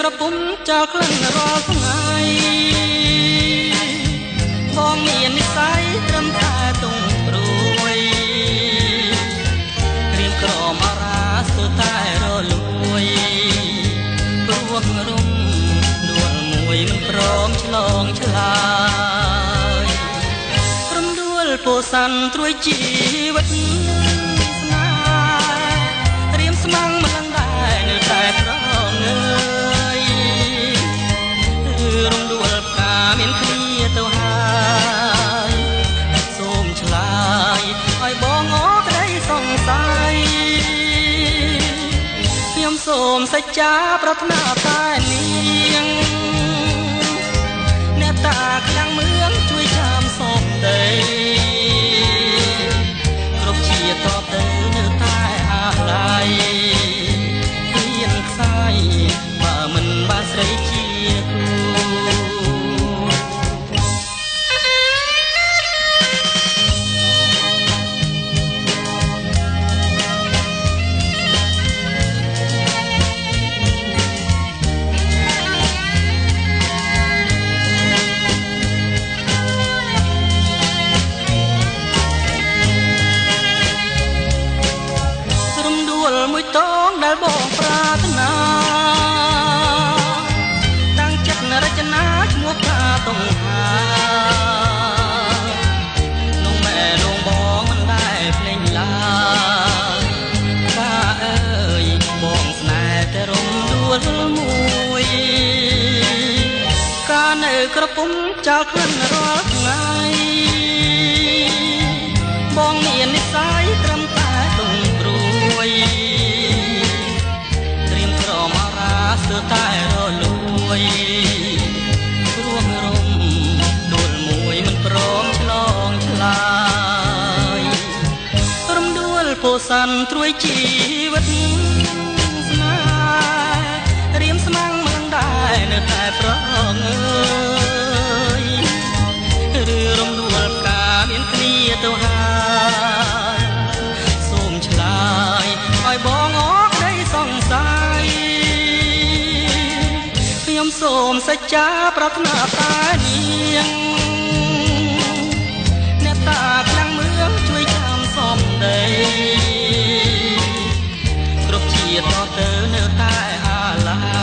ក្រពុំចោលក្លិនរាល់ថ្ងៃបងមាននិស្ស័យត្រឹមតែទង់ព្រួយរៀងក្រមអារាស្ទើរតែរលួយព្រោះរំដួលមួយមិនព្រមឆ្លងឆ្លើយរំដួលពោសាន់ត្រួយជីវិតស្នេហ៍រៀមស្មាំងមិនដឹងដែរនៅតែប្រងើយរំដួលផ្កាមានគ្នាទៅហើយសូមឆ្លើយឲ្យបងអរក្តីសង្ស័យខ្ញុំសូមសច្ចាប្រាថ្នាតែនាងអ្នកតាខ្លាំងមឿងជួយចាំសូមដីគ្រប់ជាតបទៅនៅតែអាឡ័យហ៊ានខ្សាយបើមិនបានស្រីជាគូមួយតងដែលបងប្រាថ្នាតាំងចិត្តរចនាឈ្មោះថាតុងហាលោកម៉ែលោកបងមិនដែលភ្លេចឡើយថាអើយបងស្នេហ៍តែរំដួលមួយកាលនៅក្រពុំចោលក្លិនរាល់ថ្ងៃបងមាននិស្ស័យត្រឹមតែទង់ព្រួយស្ទើរតែរលួយព្រោះរំដួលមួយមិនព្រមឆ្លងឆ្លើយរំដួលពោសាន់ត្រួយជីវិតស្នេហ៍រៀមស្មាំងមិនដែរនៅតែប្រងើយឬរំដួលផ្កាមានគ្នាទៅហើយសូមឆ្លើយឲ្យបងអរក្តីសង្ស័យខ្ញុំសូមសច្ចាប្រាថ្នាតែនាងអ្នកតាខ្លាំងមឿងជួយចាំសំដីគ្រប់ជាតិតទៅនៅតែអាឡ័